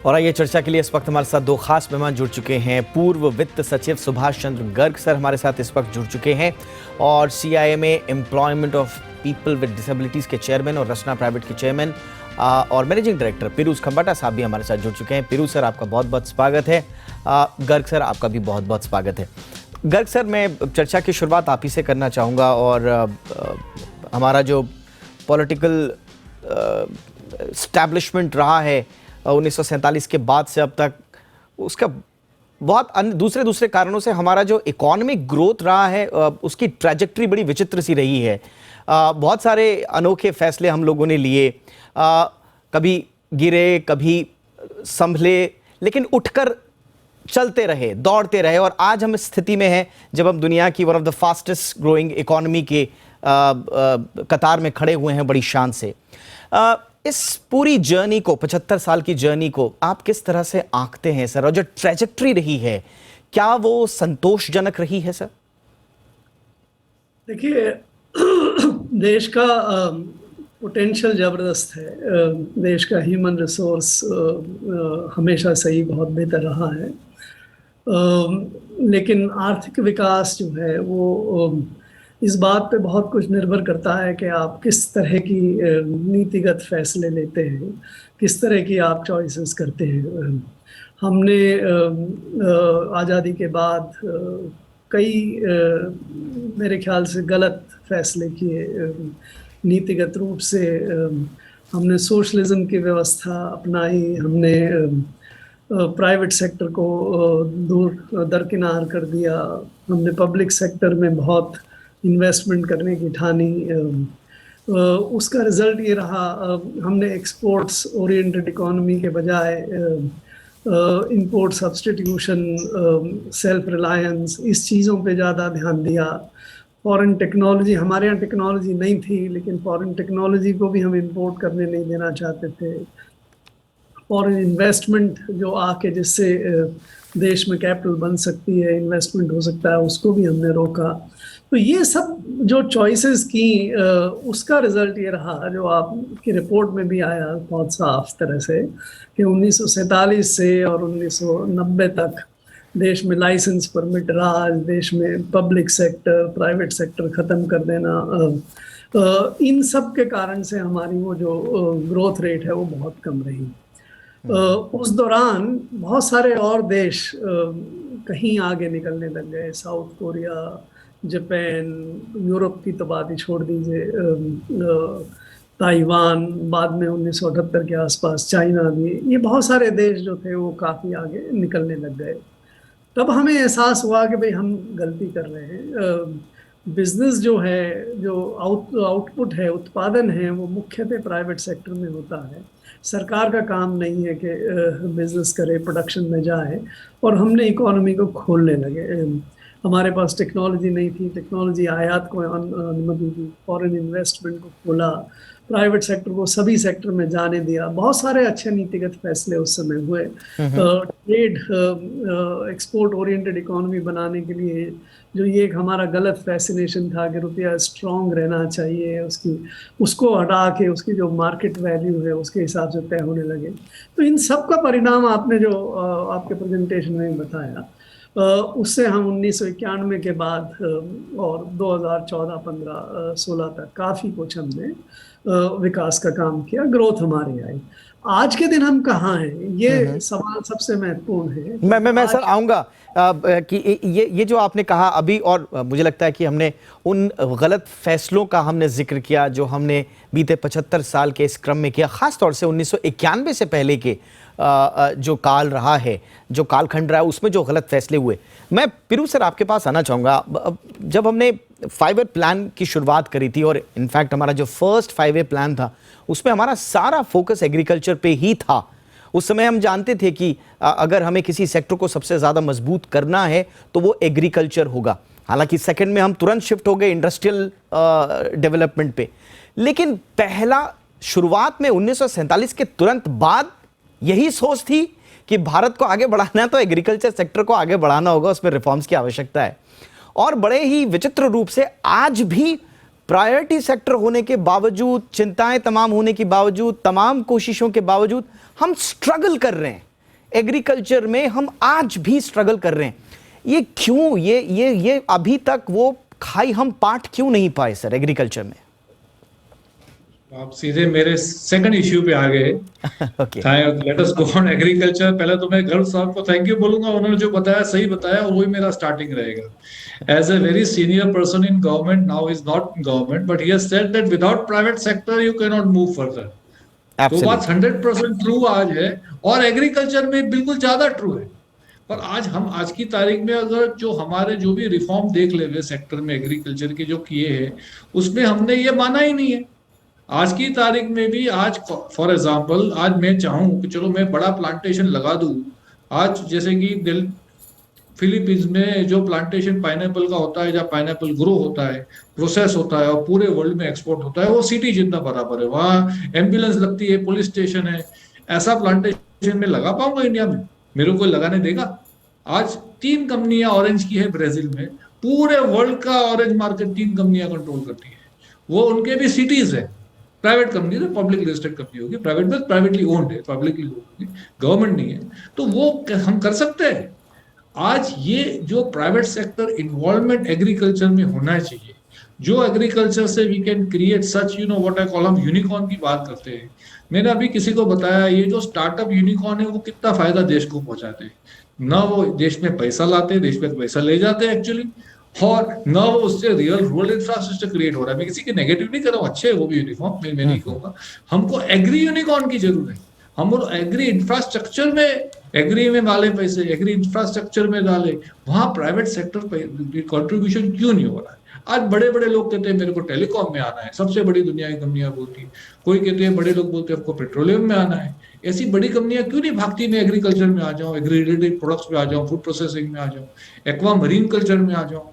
और आइए चर्चा के लिए इस वक्त हमारे साथ दो खास मेहमान जुड़ चुके हैं। पूर्व वित्त सचिव सुभाष चंद्र गर्ग सर हमारे साथ इस वक्त जुड़ चुके हैं और CIMA employment of people with disabilities के चेयरमैन और रचना प्राइवेट के चेयरमैन और मैनेजिंग डायरेक्टर पिरूज खंबाटा साहब भी हमारे साथ जुड़ चुके हैं। पिरूज सर आपका बहुत बहुत स्वागत है। गर्ग सर आपका भी बहुत बहुत स्वागत है। गर्ग सर मैं चर्चा की शुरुआत आप ही से करना चाहूँगा और हमारा जो पॉलिटिकल एस्टैब्लिशमेंट रहा है 1947 के बाद से अब तक, उसका बहुत दूसरे कारणों से हमारा जो इकोनॉमिक ग्रोथ रहा है उसकी ट्रैजेक्टरी बड़ी विचित्र सी रही है। बहुत सारे अनोखे फैसले हम लोगों ने लिए, कभी गिरे कभी संभले, लेकिन उठकर चलते रहे, दौड़ते रहे और आज हम इस स्थिति में हैं जब हम दुनिया की one of the fastest growing economy के कतार में खड़े हुए हैं बड़ी शान से। इस पूरी जर्नी को, 75 साल की जर्नी को आप किस तरह से आंकते हैं सर, और जो ट्रैजेक्टरी रही है क्या वो संतोषजनक रही है सर? देखिए देश का पोटेंशियल ज़बरदस्त है। देश का ह्यूमन रिसोर्स हमेशा से ही बहुत बेहतर रहा है, लेकिन आर्थिक विकास जो है वो इस बात पे बहुत कुछ निर्भर करता है कि आप किस तरह की नीतिगत फैसले लेते हैं, किस तरह की आप चॉइसेस करते हैं। हमने आज़ादी के बाद कई मेरे ख्याल से गलत फैसले किए। नीतिगत रूप से हमने सोशलिज्म की व्यवस्था अपनाई, हमने प्राइवेट सेक्टर को दूर दरकिनार कर दिया, हमने पब्लिक सेक्टर में बहुत इन्वेस्टमेंट करने की ठानी। उसका रिज़ल्ट ये रहा, हमने एक्सपोर्ट्स ओरिएंटेड इकोनॉमी के बजाय इंपोर्ट सब्स्टिट्यूशन, सेल्फ रिलायंस, इस चीज़ों पे ज़्यादा ध्यान दिया। फॉरेन टेक्नोलॉजी, हमारे यहाँ टेक्नोलॉजी नहीं थी लेकिन फॉरेन टेक्नोलॉजी को भी हम इंपोर्ट करने नहीं देना चाहते थे। फॉरेन इन्वेस्टमेंट जो आके जिससे देश में कैपिटल बन सकती है, इन्वेस्टमेंट हो सकता है, उसको भी हमने रोका। तो ये सब जो चॉइसेस की उसका रिज़ल्ट ये रहा जो आपकी रिपोर्ट में भी आया बहुत साफ तरह से कि 1947 से और 1990 तक देश में लाइसेंस परमिट राज, देश में पब्लिक सेक्टर प्राइवेट सेक्टर ख़त्म कर देना, इन सब के कारण से हमारी वो जो ग्रोथ रेट है वो बहुत कम रही। उस दौरान बहुत सारे और देश कहीं आगे निकलने लग गए। साउथ कोरिया, जापान, यूरोप की तो बात ही छोड़ दीजिए, ताइवान, बाद में 1978 के आसपास चाइना भी, ये बहुत सारे देश जो थे वो काफ़ी आगे निकलने लग गए। तब हमें एहसास हुआ कि भाई हम गलती कर रहे हैं। बिजनेस जो है, जो आउटपुट है, उत्पादन है, वो मुख्यतः प्राइवेट सेक्टर में होता है। सरकार का काम नहीं है कि बिजनेस करे, प्रोडक्शन में जाए, और हमने इकोनॉमी को खोलने लगे। हमारे पास टेक्नोलॉजी नहीं थी, टेक्नोलॉजी आयात को अनुमति दी, फॉरेन इन्वेस्टमेंट को खोला, प्राइवेट सेक्टर को सभी सेक्टर में जाने दिया। बहुत सारे अच्छे नीतिगत फैसले उस समय हुए। ट्रेड एक्सपोर्ट ओरिएंटेड इकोनॉमी बनाने के लिए जो ये एक हमारा गलत फैसिनेशन था कि रुपया स्ट्रॉन्ग रहना चाहिए, उसको हटा के उसकी जो मार्केट वैल्यू है उसके हिसाब से तय होने लगे। तो इन सब का परिणाम आपने जो आपके प्रेजेंटेशन में बताया, उससे हम 1991 के बाद और 2014, 15, 16 तक काफ़ी कुछ हमने विकास का काम किया, ग्रोथ हमारी आई। आज के दिन हम कहाँ हैं, ये सवाल सबसे महत्वपूर्ण है। मैं सर आऊँगा कि ये जो आपने कहा अभी, और मुझे लगता है कि हमने उन गलत फैसलों का हमने जिक्र किया जो हमने बीते 75 साल के इस क्रम में किया, ख़ास तौर से 1991 से पहले के जो काल रहा है, जो कालखंड रहा है, उसमें जो गलत फैसले हुए। मैं पिरूज सर आपके पास आना चाहूँगा। जब हमने 5 ईयर प्लान की शुरुआत करी थी, और इनफैक्ट हमारा जो फर्स्ट 5 ईयर प्लान था उसमें हमारा सारा फोकस एग्रीकल्चर पे ही था। उस समय हम जानते थे कि अगर हमें किसी सेक्टर को सबसे ज़्यादा मजबूत करना है तो वो एग्रीकल्चर होगा। हालांकि सेकंड में हम तुरंत शिफ्ट हो गए इंडस्ट्रियल डेवलपमेंट पे, लेकिन पहला शुरुआत में 1947 के तुरंत बाद यही सोच थी कि भारत को आगे बढ़ाना है तो एग्रीकल्चर सेक्टर को आगे बढ़ाना होगा, उसमें रिफॉर्म्स की आवश्यकता है। और बड़े ही विचित्र रूप से आज भी प्रायोरिटी सेक्टर होने के बावजूद, चिंताएं तमाम होने के बावजूद, तमाम कोशिशों के बावजूद हम स्ट्रगल कर रहे हैं एग्रीकल्चर में हम आज भी स्ट्रगल कर रहे हैं। ये क्यों, ये अभी तक वो खाई हम पाठ क्यों नहीं पाए सर एग्रीकल्चर में? आप सीधे मेरे सेकंड इश्यू पे आ गए। Okay, let us go on agriculture. पहले तो मैं गर्व साहब को थैंक यू बोलूंगा, उन्होंने जो बताया सही बताया, वही मेरा स्टार्टिंग रहेगा। As a very senior person in government, now is not in government, but he has said that without private sector you can not move further. तो बात 100% ट्रू आज है, और एग्रीकल्चर में बिल्कुल ज्यादा ट्रू है। पर आज की तारीख में अगर जो हमारे जो भी रिफॉर्म देख ले हुए सेक्टर में एग्रीकल्चर के जो किए हैं, उसमें हमने ये माना ही नहीं है। आज की तारीख में भी, आज फॉर एग्जांपल, आज मैं चाहूं कि चलो मैं बड़ा प्लांटेशन लगा दूं, आज जैसे कि फिलीपींस में जो प्लांटेशन पाइनएप्पल का होता है, जहाँ पाइनएप्पल ग्रो होता है, प्रोसेस होता है और पूरे वर्ल्ड में एक्सपोर्ट होता है, वो सिटी जितना बराबर है। वहाँ एम्बुलेंस लगती है, पुलिस स्टेशन है। ऐसा प्लांटेशन में लगा पाऊंगा इंडिया में? मेरे को कोई लगाने देगा? आज 3 कंपनियां ऑरेंज की है ब्राजील में, पूरे वर्ल्ड का ऑरेंज मार्केट 3 कंपनियां कंट्रोल करती है। वो उनके भी सिटीज है, प्राइवेट कंपनी है, पब्लिक लिस्टेड कंपनी होगी, प्राइवेट में प्राइवेटली ओन्ड है, पब्लिकली होगी, गवर्नमेंट नहीं है। तो वो हम कर सकते हैं। आज ये जो प्राइवेट सेक्टर इन्वॉल्वमेंट एग्रीकल्चर में होना चाहिए, जो एग्रीकल्चर से we can create such what I call हम यूनिकॉर्न की बात करते हैं। मैंने अभी किसी को बताया, ये जो स्टार्टअप यूनिकॉर्न है वो कितना फायदा देश को पहुंचाते हैं। ना वो देश में पैसा लाते हैं, देश में पैसा ले जाते हैं एक्चुअली, और ना वो उससे रियल रूरल इंफ्रास्ट्रक्चर क्रिएट हो रहा है। मैं किसी के नेगेटिव नहीं कर रहा हूँ, अच्छे है वो भी यूनिफॉर्म, मैं नहीं कहूँगा। हमको एग्री यूनिकॉर्न की जरूरत है। हम एग्री इंफ्रास्ट्रक्चर में, एग्री में डाले पैसे, एग्री इंफ्रास्ट्रक्चर में डाले, वहां प्राइवेट सेक्टर कंट्रीब्यूशन क्यों नहीं हो रहा है? आज बड़े बड़े लोग कहते हैं मेरे को टेलीकॉम में आना है, सबसे बड़ी दुनिया की कंपनियां बोलती है। कोई कहते हैं, बड़े लोग बोलते हैं आपको पेट्रोलियम में आना है। ऐसी बड़ी कंपनियां क्यों नहीं भागती? मैं एग्रीकल्चर में आ जाऊं, एग्री रिलेटेड प्रोडक्ट्स में आ जाऊं, फूड प्रोसेसिंग में आ जाऊं, एक्वा मरीन कल्चर में आ जाऊं,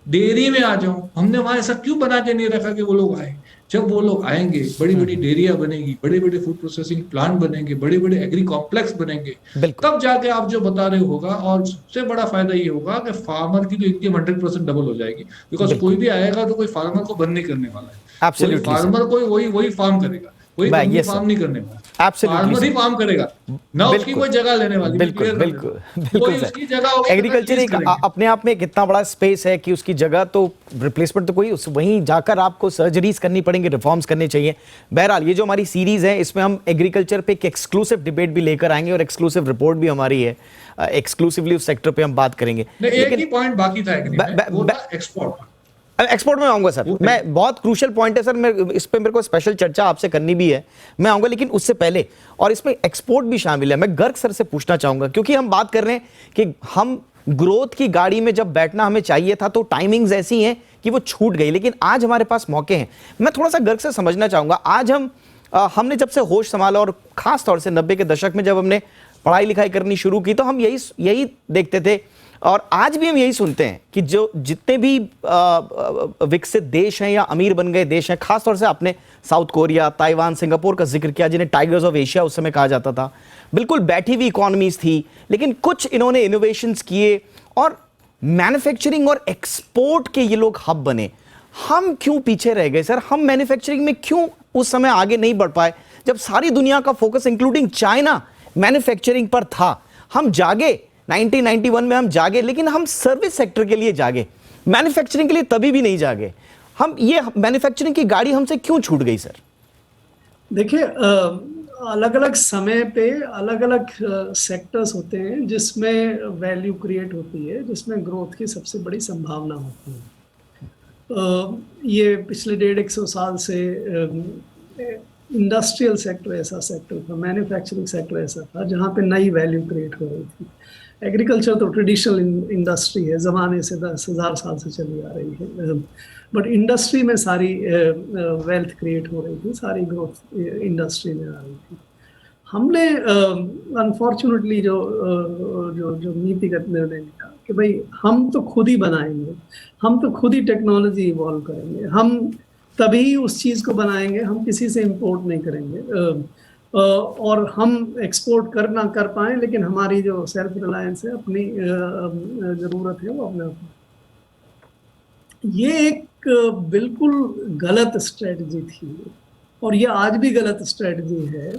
डेयरी में आ जाऊं। हमने वहां ऐसा क्यों बना के नहीं रखा कि वो लोग आए? जब वो लोग आएंगे, बड़ी बड़ी डेयरियां बनेगी, बड़े बड़े फूड प्रोसेसिंग प्लांट बनेंगे, बड़े बड़े एग्री कॉम्प्लेक्स बनेंगे, तब जाके आप जो बता रहे होगा। और सबसे बड़ा फायदा ये होगा कि फार्मर की तो इनकम 100% डबल हो जाएगी, बिकॉज कोई भी आएगा तो कोई फार्मर को बंद नहीं करने वाला है। कोई फार्मर कोई वही फार्म करेगा, कोई कंपनी फार्म नहीं करने वाला, फार्मर ही फार्म करेगा ना, उसकी कोई जगह लेने वाली। बिल्कुल उसकी जगह। एग्रीकल्चर एक अपने आप में कितना बड़ा स्पेस है कि उसकी जगह तो रिप्लेसमेंट तो कोई, वहीं जाकर आपको सर्जरीज करनी पड़ेंगी, रिफॉर्म्स करने चाहिए। बहरहाल ये जो हमारी सीरीज है, इसमें हम एग्रीकल्चर पे एक एक्सक्लूसिव डिबेट भी लेकर आएंगे और एक्सक्लूसिव रिपोर्ट भी हमारी है, एक्सक्लूसिवली उस सेक्टर पे हम बात करेंगे। एक ही पॉइंट बाकी था एक्सपोर्ट। एक्सपोर्ट में आऊंगा सर, मैं बहुत क्रूशियल पॉइंट है सर, मैं इस पे मेरे को स्पेशल चर्चा आपसे करनी भी है, मैं आऊंगा। लेकिन उससे पहले, और इसमें एक्सपोर्ट भी शामिल है, मैं गर्ग सर से पूछना चाहूंगा, क्योंकि हम बात कर रहे हैं कि हम ग्रोथ की गाड़ी में जब बैठना हमें चाहिए था तो टाइमिंग्स ऐसी हैं कि वो छूट गई, लेकिन आज हमारे पास मौके हैं। मैं थोड़ा सा गर्ग से समझना चाहूंगा, आज हमने जब से होश संभाला, और खास तौर से 90 के दशक में जब हमने पढ़ाई लिखाई करनी शुरू की, तो हम यही देखते थे, और आज भी हम यही सुनते हैं कि जो जितने भी विकसित देश हैं या अमीर बन गए देश हैं, खासतौर से आपने साउथ कोरिया, ताइवान, सिंगापुर का जिक्र किया, जिन्हें टाइगर्स ऑफ एशिया उस समय कहा जाता था, बिल्कुल बैठी हुई इकोनॉमीज थी, लेकिन कुछ इन्होंने इनोवेशंस किए और मैन्युफैक्चरिंग और एक्सपोर्ट के ये लोग हब बने। हम क्यों पीछे रह गए सर? हम मैन्युफैक्चरिंग में क्यों उस समय आगे नहीं बढ़ पाए, जब सारी दुनिया का फोकस इंक्लूडिंग चाइना मैन्युफैक्चरिंग पर था? हम जागे 1991 में, हम जागे, लेकिन हम सर्विस सेक्टर के लिए जागे, मैन्युफैक्चरिंग के लिए तभी भी नहीं जागे। हम ये मैन्युफैक्चरिंग की गाड़ी हमसे क्यों छूट गई सर? देखिए, अलग अलग समय पे अलग अलग सेक्टर्स होते हैं जिसमें वैल्यू क्रिएट होती है, जिसमें ग्रोथ की सबसे बड़ी संभावना होती है। ये पिछले 150 साल से इंडस्ट्रियल सेक्टर ऐसा सेक्टर था, मैन्युफैक्चरिंग सेक्टर ऐसा था जहाँ पे नई वैल्यू क्रिएट हो रही थी। एग्रीकल्चर तो ट्रेडिशनल इंडस्ट्री है, ज़माने से 10,000 साल से चली आ रही है, बट इंडस्ट्री में सारी वेल्थ क्रिएट हो रही थी, सारी ग्रोथ इंडस्ट्री में आ रही थी। हमने अनफॉर्चुनेटली जो नीतिगत निर्णय लिया कि भाई हम तो खुद ही बनाएंगे, हम तो खुद ही टेक्नोलॉजी इवॉल्व करेंगे, हम तभी उस चीज़ को बनाएंगे, हम किसी से इम्पोर्ट नहीं करेंगे, और हम एक्सपोर्ट ना कर पाएँ, लेकिन हमारी जो सेल्फ रिलायंस है, अपनी ज़रूरत है, वो अपने। ये एक बिल्कुल गलत स्ट्रेटजी थी, और ये आज भी गलत स्ट्रेटजी है,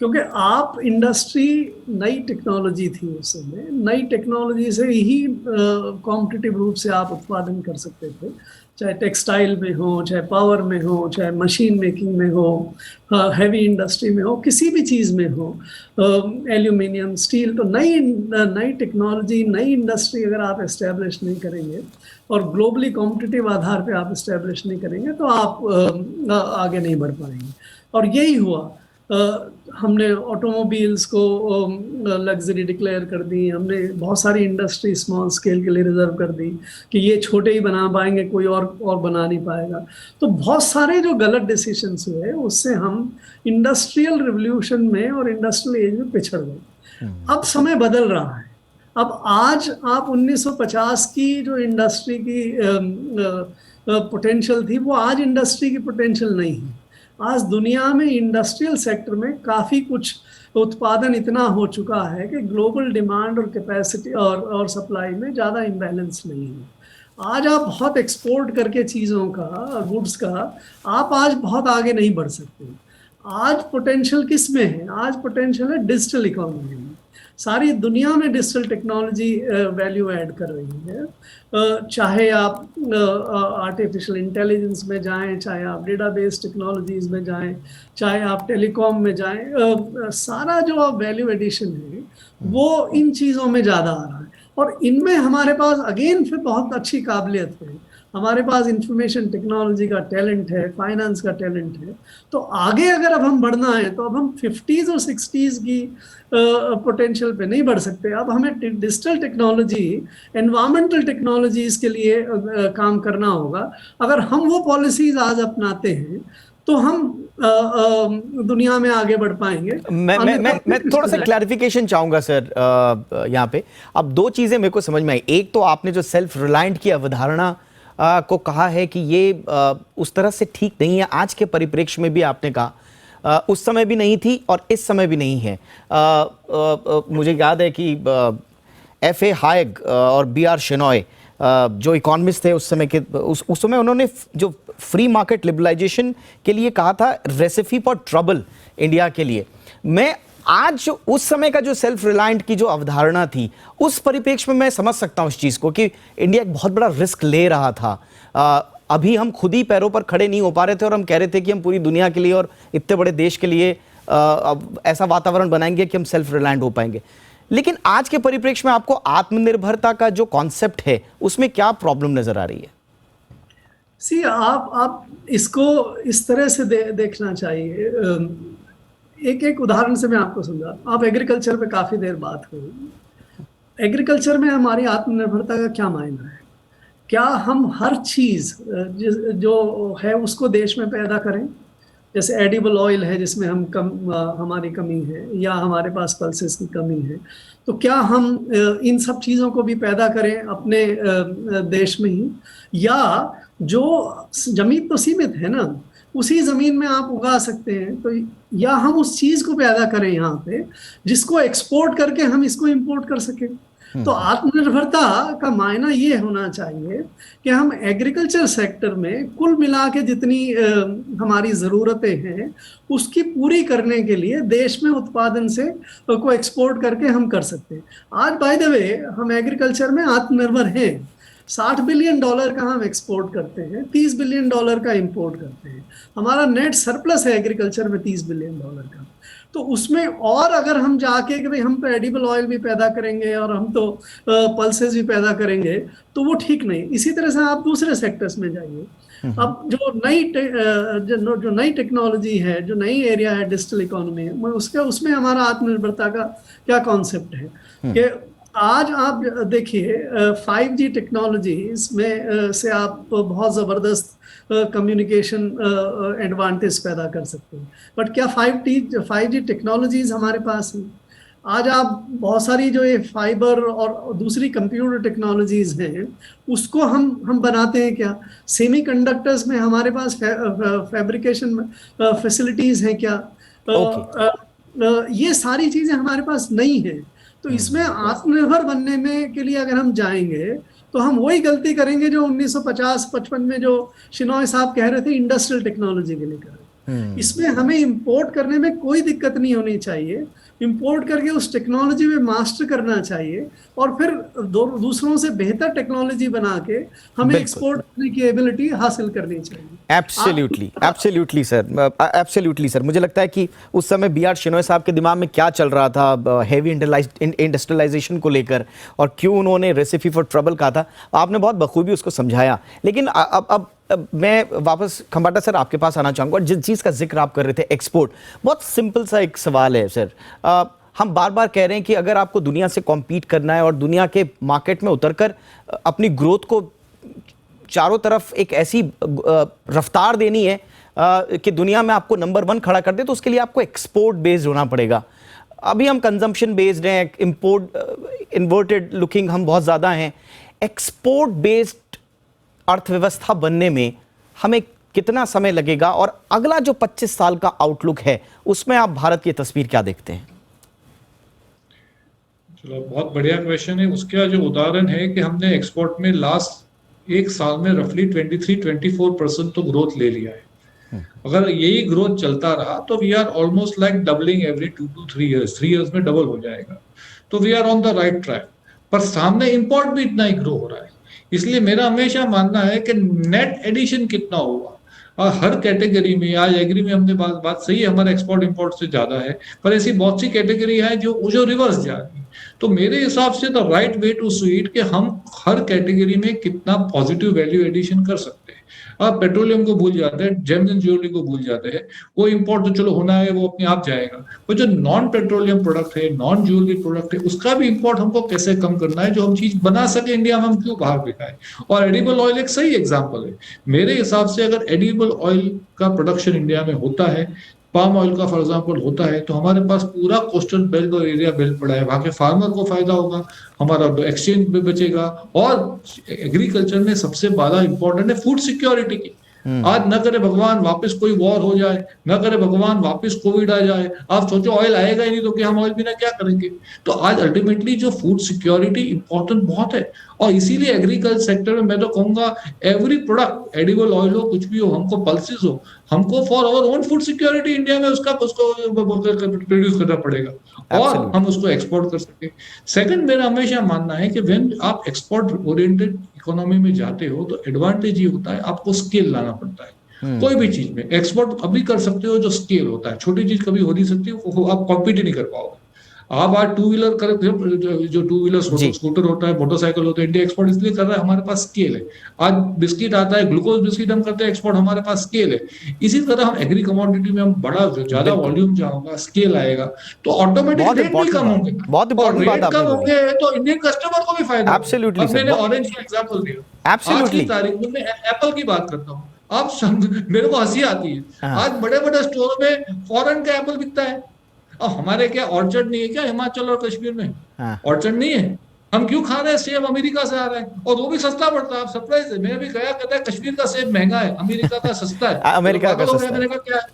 क्योंकि आप इंडस्ट्री नई टेक्नोलॉजी थी उस समय, नई टेक्नोलॉजी से ही कॉम्पिटिटिव रूप से आप उत्पादन कर सकते थे, चाहे टेक्सटाइल में हो, चाहे पावर में हो, चाहे मशीन मेकिंग में हो, हैवी इंडस्ट्री में हो, किसी भी चीज़ में हो, एल्यूमिनियम, स्टील। तो नई टेक्नोलॉजी, नई इंडस्ट्री अगर आप एस्टेब्लिश नहीं करेंगे और ग्लोबली कॉम्पिटिटिव आधार पे आप एस्टेब्लिश नहीं करेंगे तो आप आगे नहीं बढ़ पाएंगे। और यही हुआ। हमने ऑटोमोबाइल्स को लग्जरी डिक्लेयर कर दी, हमने बहुत सारी इंडस्ट्री स्मॉल स्केल के लिए रिजर्व कर दी कि ये छोटे ही बना पाएंगे, कोई और बना नहीं पाएगा। तो बहुत सारे जो गलत डिसीजंस हुए उससे हम इंडस्ट्रियल रिवोल्यूशन में और इंडस्ट्रियल एज में पिछड़ गए। अब समय बदल रहा है। अब आज आप 1950 की जो इंडस्ट्री की पोटेंशियल थी वो आज इंडस्ट्री की पोटेंशियल नहीं है। आज दुनिया में इंडस्ट्रियल सेक्टर में काफ़ी कुछ उत्पादन इतना हो चुका है कि ग्लोबल डिमांड और कैपेसिटी और सप्लाई में ज़्यादा इम्बैलेंस नहीं है। आज आप बहुत एक्सपोर्ट करके चीज़ों का, गुड्स का, आप आज बहुत आगे नहीं बढ़ सकते। आज पोटेंशियल किस में है? आज पोटेंशियल है डिजिटल इकोनॉमी में। सारी दुनिया में डिजिटल टेक्नोलॉजी वैल्यू ऐड कर रही है। चाहे आप आर्टिफिशियल इंटेलिजेंस में जाएं, चाहे आप डेटाबेस टेक्नोलॉजीज में जाएं, चाहे आप टेलीकॉम में जाएं, सारा जो वैल्यू एडिशन है वो इन चीज़ों में ज़्यादा आ रहा है। और इनमें हमारे पास अगेन फिर बहुत अच्छी काबिलियत है। हमारे पास इंफॉर्मेशन टेक्नोलॉजी का टैलेंट है, फाइनेंस का टैलेंट है। तो आगे अगर अब हम बढ़ना है तो अब हम 50s और 60s की पोटेंशियल पे नहीं बढ़ सकते। अब हमें डिजिटल टेक्नोलॉजी, एनवायरमेंटल टेक्नोलॉजीज के लिए काम करना होगा। अगर हम वो पॉलिसीज आज अपनाते हैं तो हम दुनिया में आगे बढ़ पाएंगे। मैं थोड़ा सा क्लैरिफिकेशन चाहूंगा सर यहाँ पे। अब दो चीजें मेरे को समझ में आई। एक तो आपने जो सेल्फ रिलायंट की अवधारणा को कहा है कि ये उस तरह से ठीक नहीं है। आज के परिप्रेक्ष्य में भी आपने कहा उस समय भी नहीं थी और इस समय भी नहीं है। मुझे याद है कि F.A. हायग और B.R. शेनॉय जो इकोनॉमिस्ट थे उस समय के, उस समय उन्होंने जो फ्री मार्केट लिबरलाइजेशन के लिए कहा था, रेसिपी फॉर ट्रबल इंडिया के लिए। मैं आज उस समय का जो सेल्फ रिलायंट की जो अवधारणा थी उस परिप्रेक्ष्य में मैं समझ सकता हूं इस चीज को कि इंडिया एक बहुत बड़ा रिस्क ले रहा था। अभी हम खुद ही पैरों पर खड़े नहीं हो पा रहे थे और हम कह रहे थे कि हम पूरी दुनिया के लिए और इतने बड़े देश के लिए ऐसा वातावरण बनाएंगे कि हम सेल्फ रिलायंट हो पाएंगे। लेकिन आज के परिप्रेक्ष्य में आपको आत्मनिर्भरता का जो कॉन्सेप्ट है उसमें क्या प्रॉब्लम नजर आ रही है? सी, आप इसको इस तरह से देखना चाहिए। एक उदाहरण से मैं आपको समझा। आप एग्रीकल्चर पे काफ़ी देर बात करें। एग्रीकल्चर में हमारी आत्मनिर्भरता का क्या मायना है? क्या हम हर चीज़ जो है उसको देश में पैदा करें? जैसे एडिबल ऑयल है जिसमें हमारी कमी है, या हमारे पास पल्सेस की कमी है, तो क्या हम इन सब चीज़ों को भी पैदा करें अपने देश में ही? या जो ज़मीन तो सीमित है ना, उसी ज़मीन में आप उगा सकते हैं, तो या हम उस चीज़ को पैदा करें यहाँ पे जिसको एक्सपोर्ट करके हम इसको इंपोर्ट कर सकें। तो आत्मनिर्भरता का मायना ये होना चाहिए कि हम एग्रीकल्चर सेक्टर में कुल मिला के जितनी हमारी ज़रूरतें हैं उसकी पूरी करने के लिए देश में उत्पादन से को एक्सपोर्ट करके हम कर सकते हैं। आज बाय द वे हम एग्रीकल्चर में आत्मनिर्भर हैं। $60 बिलियन का हम एक्सपोर्ट करते हैं, $30 बिलियन का इंपोर्ट करते हैं। हमारा नेट सरप्लस है एग्रीकल्चर में $30 बिलियन का। तो उसमें और अगर हम जाके कि भाई हम तो एडिबल ऑयल भी पैदा करेंगे और हम तो पल्सेस भी पैदा करेंगे, तो वो ठीक नहीं। इसी तरह से आप दूसरे सेक्टर्स में जाइए। अब जो नई टेक्नोलॉजी है, जो नई एरिया है डिजिटल इकोनॉमी में, उसमें हमारा आत्मनिर्भरता का क्या कॉन्सेप्ट है कि आज आप देखिए 5G टेक्नोलॉजीज में से आप बहुत ज़बरदस्त कम्युनिकेशन एडवांटेज पैदा कर सकते हैं। बट क्या 5G टेक्नोलॉजीज हमारे पास हैं? आज आप बहुत सारी जो ये फाइबर और दूसरी कंप्यूटर टेक्नोलॉजीज हैं उसको हम बनाते हैं क्या? सेमीकंडक्टर्स में हमारे पास फैब्रिकेशन फैसिलिटीज़ हैं क्या? ये सारी चीज़ें हमारे पास नहीं है। तो इसमें आत्मनिर्भर बनने में के लिए अगर हम जाएंगे तो हम वही गलती करेंगे जो 1950-55 में जो शेनॉय साहब कह रहे थे इंडस्ट्रियल टेक्नोलॉजी के लिए कर रहे थे। इसमें हमें इंपोर्ट करने में कोई दिक्कत नहीं होनी चाहिए, इंपोर्ट करके उस टेक्नोलॉजी में मास्टर करना चाहिए और फिर दूसरों से बेहतर टेक्नोलॉजी बना के हमें एक्सपोर्ट करने की एबिलिटी हासिल करनी चाहिए। Absolutely sir, absolutely sir. मुझे लगता है कि उस समय बी.आर. शेनॉय साहब के दिमाग में क्या चल रहा था हेवी इंडस्ट्रियलाइजेशन को लेकर और क्यों उन्होंने रेसिपी फॉर ट्रबल कहा था, आपने बहुत बखूबी उसको समझाया। लेकिन अब मैं वापस खंबाटा सर आपके पास आना चाहूँगा और जिस चीज़ का जिक्र आप कर रहे थे एक्सपोर्ट, बहुत सिंपल सा एक सवाल है सर। हम बार बार कह रहे हैं कि अगर आपको दुनिया से कॉम्पीट करना है और दुनिया के मार्केट में उतरकर अपनी ग्रोथ को चारों तरफ एक ऐसी रफ्तार देनी है कि दुनिया में आपको नंबर 1 खड़ा कर दे, तो उसके लिए आपको एक्सपोर्ट बेस्ड होना पड़ेगा। अभी हम कंजम्पशन बेस्ड हैं, इम्पोर्ट इन्वर्टेड लुकिंग हम बहुत ज़्यादा हैं। एक्सपोर्ट बेस्ड अर्थव्यवस्था बनने में हमें कितना समय लगेगा और अगला जो 25 साल का आउटलुक है उसमें आप भारत की तस्वीर क्या देखते हैं? चलो, बहुत बढ़िया क्वेश्चन है। उसका जो उदाहरण है कि हमने एक्सपोर्ट में लास्ट 1 साल में रफली 23-24% तो ग्रोथ ले लिया है। अगर यही ग्रोथ चलता रहा तो we are almost like doubling every 2 to 3 years, 3 years में डबल हो जाएगा। तो we are on the right track. पर सामने इंपोर्ट भी इतना ही ग्रो हो रहा है, इसलिए मेरा हमेशा मानना है कि नेट एडिशन कितना हुआ और हर कैटेगरी में, आज एग्री में हमने बात सही है, हमारा एक्सपोर्ट इंपोर्ट से ज्यादा है, पर ऐसी बहुत सी कैटेगरी है जो रिवर्स जा रही है। तो मेरे हिसाब से the right way to see it कि हम हर कैटेगरी में कितना पॉजिटिव वैल्यू एडिशन कर सकते हैं। आप पेट्रोलियम को भूल जाते हैं, जेम्स एंड ज्वेलरी को भूल जाते हैं, वो इंपोर्ट तो चलो होना है, वो अपने आप जाएगा। वो जो नॉन पेट्रोलियम प्रोडक्ट है, नॉन ज्वेलरी प्रोडक्ट है, उसका भी इंपोर्ट हमको कैसे कम करना है, जो हम चीज बना सके इंडिया में, हम क्यों बाहर बिकाए। और एडिबल ऑयल एक सही एग्जाम्पल है। मेरे हिसाब से अगर एडिबल ऑयल का प्रोडक्शन इंडिया में होता है, पाम ऑयल का फॉर एग्जाम्पल होता है, तो हमारे पास पूरा कोस्टल बेल्ट और एरिया बेल्ट पड़ा है, वहां के फार्मर को फायदा होगा, हमारा एक्सचेंज भी बचेगा। और एग्रीकल्चर में सबसे ज्यादा इंपॉर्टेंट है फूड सिक्योरिटी की। आज न करे भगवान वापस कोई वॉर हो जाए, न करे भगवान वापस कोविड आ जाए, आप सोचो ऑयल आएगा ही नहीं तो क्या हम ऑयल बिना क्या करेंगे। तो आज अल्टीमेटली जो फूड सिक्योरिटी इंपॉर्टेंट बहुत है, और इसीलिए एग्रीकल्चर सेक्टर में मैं तो कहूंगा एवरी प्रोडक्ट, एडिबल ऑयल हो, कुछ भी हो, हमको पल्सेस हो, हमको for our own food security India में उसको प्रोड्यूस करना पड़ेगा और हम उसको एक्सपोर्ट कर सके। सेकंड, मेरा हमेशा मानना है कि व्हेन आप एक्सपोर्ट ओरिएंटेड इकोनॉमी में जाते हो तो एडवांटेज ये होता है आपको स्केल लाना पड़ता है। कोई भी चीज में एक्सपोर्ट अभी कर सकते हो जो स्केल होता है, छोटी चीज कभी हो नहीं सकती, आप कॉम्पीट ही नहीं कर पाओगे। आप आज टू व्हीलर कर, जो टू व्हीलर स्कूटर होता है, मोटरसाइकिल होता है, इंडिया एक्सपोर्ट इसलिए कर रहा है, हमारे पास स्केल है। आज बिस्किट आता है, ग्लूकोज बिस्किट हम करते हैं एक्सपोर्ट, हमारे पास स्केल है। इसी तरह हम एग्री कमोडिटी में हम बड़ा ज्यादा वॉल्यूम जाऊंगा, स्केल आएगा, तो ऑटोमेटिक रेट भी कम होंगे, और रेट कम होंगे तो इंडियन कस्टमर को भी फायदा। एब्सोल्युटली, मैंने ऑरेंज का एग्जांपल दिया, आज की तारीख में मैं एप्पल की बात करता हूँ, आप मेरे को हंसी आती है। आज बड़े बड़े स्टोर में फॉरेन का एप्पल बिकता है, और हमारे क्या ऑर्चर्ड नहीं है क्या हिमाचल और कश्मीर में? ऑर्चर्ड नहीं है, हम क्यों खा रहे हैं? सेब अमेरिका से आ रहा है और वो भी सस्ता पड़ता है। आप सरप्राइज है, मैंने भी कहा, कहता है कश्मीर का सेब महंगा है, अमेरिका का सस्ता है। अमेरिका का सस्ता है, मैंने कहा क्या है?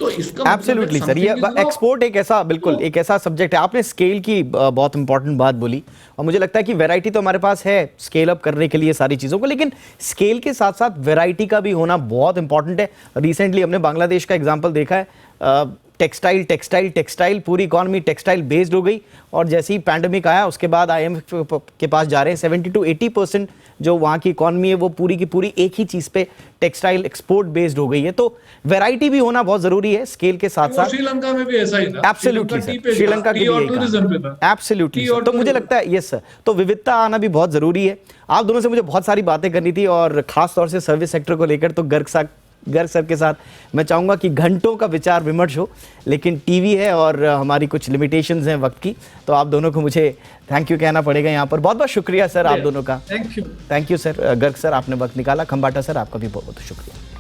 तो इसका एब्सोल्युटली सर, ये एक्सपोर्ट एक ऐसा, बिल्कुल एक ऐसा सब्जेक्ट है। आपने स्केल की बहुत इंपॉर्टेंट बात बोली, और मुझे लगता है कि वैरायटी तो हमारे पास है स्केल अप करने के लिए सारी चीज़ों को, लेकिन स्केल के साथ साथ वैरायटी का भी होना बहुत इंपॉर्टेंट है। रिसेंटली हमने बांग्लादेश का एग्जाम्पल देखा है, टेक्सटाइल पूरी इकॉनमी टेक्सटाइल बेस्ड हो गई, और जैसे ही पैंडेमिक आया उसके बाद IMF के पास जा रहे हैं, 70 to 80% जो वहाँ की इकॉनमी है वो पूरी की पूरी एक ही चीज़ पे टेक्सटाइल एक्सपोर्ट बेस्ड हो गई है। तो वैरायटी भी होना बहुत जरूरी है स्केल के साथ साथ। श्रीलंका में भी ऐसा ही था, एब्सोल्युटली सर, श्रीलंका की एब्सोल्युटली। तो मुझे लगता है यस सर, तो विविधता आना भी बहुत जरूरी है। आप दोनों से मुझे बहुत सारी बातें करनी थी, और खास तौर से सर्विस सेक्टर को लेकर तो गर्ग सर के साथ मैं चाहूँगा कि घंटों का विचार विमर्श हो, लेकिन टीवी है और हमारी कुछ लिमिटेशंस हैं वक्त की, तो आप दोनों को मुझे थैंक यू कहना पड़ेगा यहाँ पर। बहुत बहुत शुक्रिया सर आप दोनों का। Thank you sir. Garg sir, आपने वक्त निकाला। खंबाटा सर, आपका भी बहुत बहुत शुक्रिया।